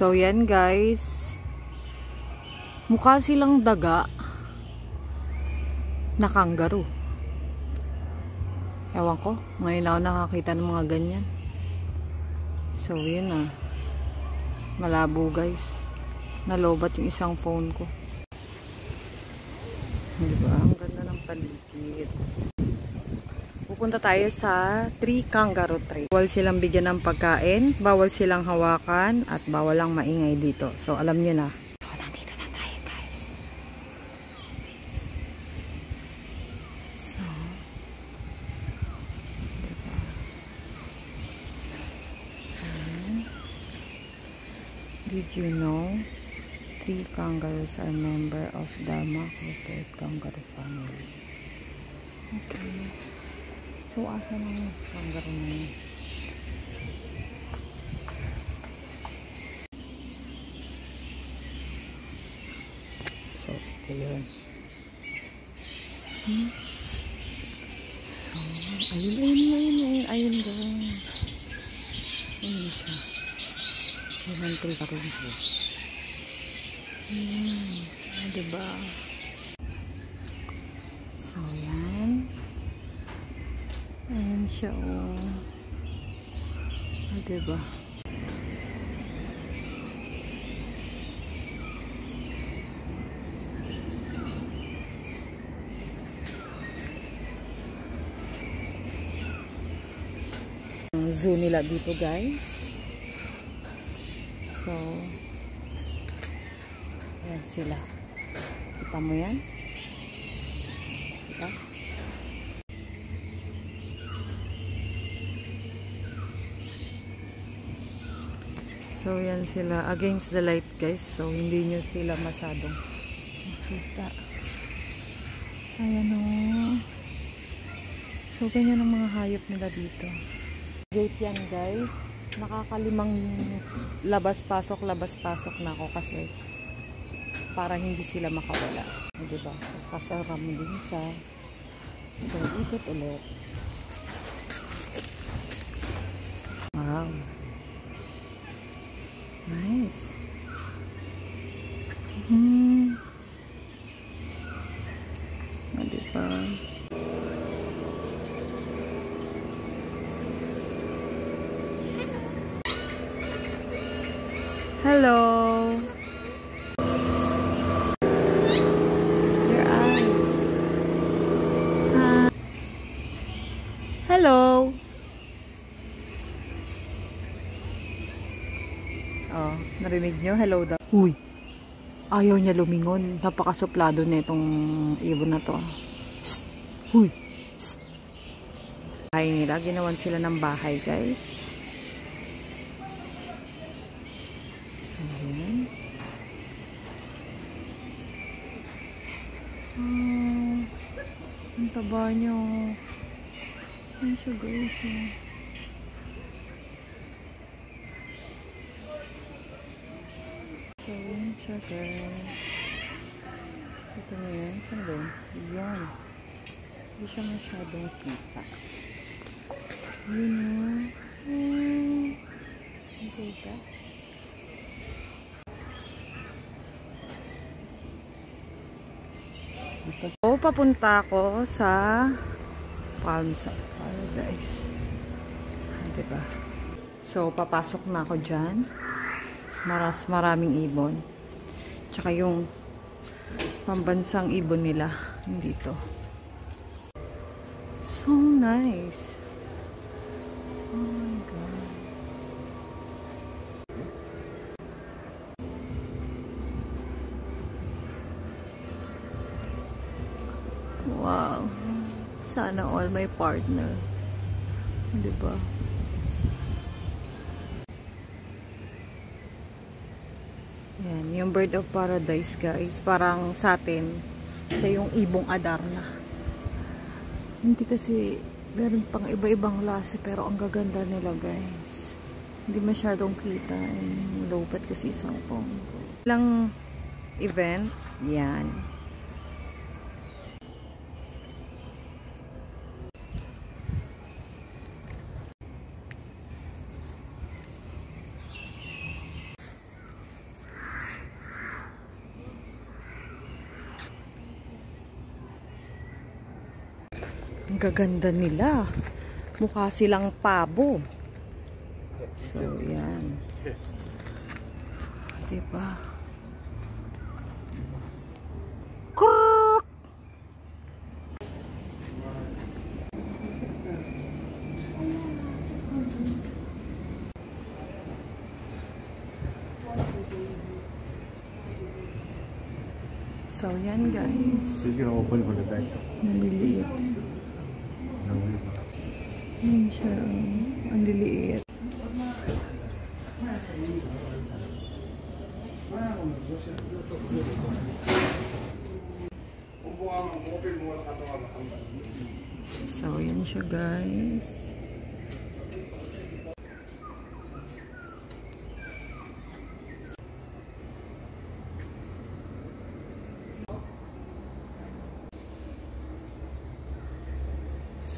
So, yan guys. Mukha silang daga na kangaroo. Ewan ko. Ngayon ako nakakita ng mga ganyan. So, yun na. Malabo guys. Nalobat yung isang phone ko. Diba? Ang ganda ng paligid. Pupunta tayo sa Tree Kangaroo Tree. Bawal silang bigyan ng pagkain, bawal silang hawakan, at bawal lang maingay dito. So, alam nyo na. So, nandito na tayo, guys. So, diba? So, did you know Tree kangaroos are member of the Macropod kangaroo family? Okay. So, asa na yung kangaroo na yun? So, ito yun. So, ayun guys. Ayun siya. Ayun ang kangaroo siya. Diba? So, yan. Ayan siya, oh. Diba? Ang zoo nila dito, guys. So, ayan sila. Kita mo yan? Diba? So, yan sila. Against the light, guys. So, hindi nyo sila masyadong makita. Ayan o. So, ganyan ang mga hayop nila dito. Gate yan, guys. Nakakalimang labas-pasok na ako kasi para hindi sila makawala. Diba? So, sasara mo din siya. So, ikot ulit. Wow. Nice. Diba? Hello. Your eyes. Hello. Oh, narinig nyo? Hello daw. Uy, ayaw niya lumingon. Napakasuplado na itong ibon na to. Psst. Uy. Psst. Bahay nila. Ginawan sila ng bahay, guys. So, yan. Ang taba nyo. Yan siya, guys. So, yun siya, guys. Ito na yan. Saan ba yun? Yan. Hindi siya masyadong kita. Yun o. Ang kita. So, papunta ako sa Palms Paradise. Diba? So, papasok na ako dyan. Maraming ibon. Tsaka yung pambansang ibon nila dito. So nice. Oh my God. Wow. Sana all my partner. Diba? Yan, yung bird of paradise, guys. Parang sa atin, siya yung ibong Adarna. Hindi kasi, meron pang iba-ibang klase, pero ang gaganda nila, guys. Hindi masyadong kita. Lopat kasi isang phone ko. Ilang event, yan. Ang gaganda nila. Mukha silang pabo. So, yan. Diba? Krrrk! So, yan guys. She's gonna open for the back. Maliliit. No, he's not. Yan siya. Ang liliit. So, yan siya guys.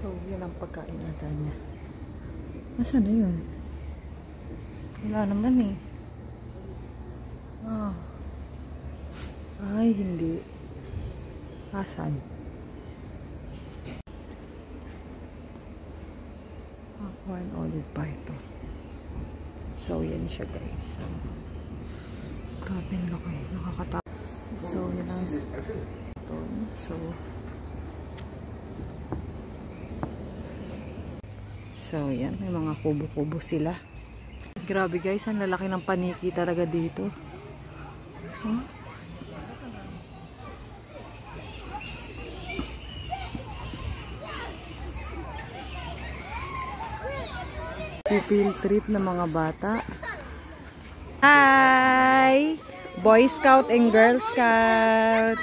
So, yan ang pagkain natin niya. Nasaan na yun? Wala naman eh. Ah. Ay, hindi. Asan? Aqua and olive pa ito. So, yan siya guys. So, grabe nakakatapos. So, yan ang So, yan. May mga kubo-kubo sila. Grabe guys, ang lalaki ng paniki talaga dito. Huh? Field trip ng mga bata. Hi! Boy Scout and Girl Scout.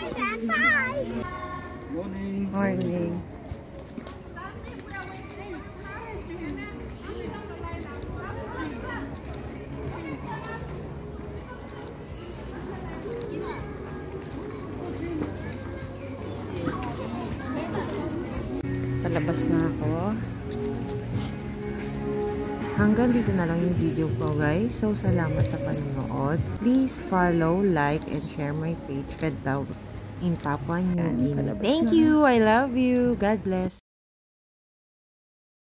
Morning. Morning. Palabas na ako. Hanggang dito na lang yung video ko guys. So, salamat sa panonood. Please follow, like, and share my page, Red Dog in Papua New Guinea. Thank you! I love you! God bless!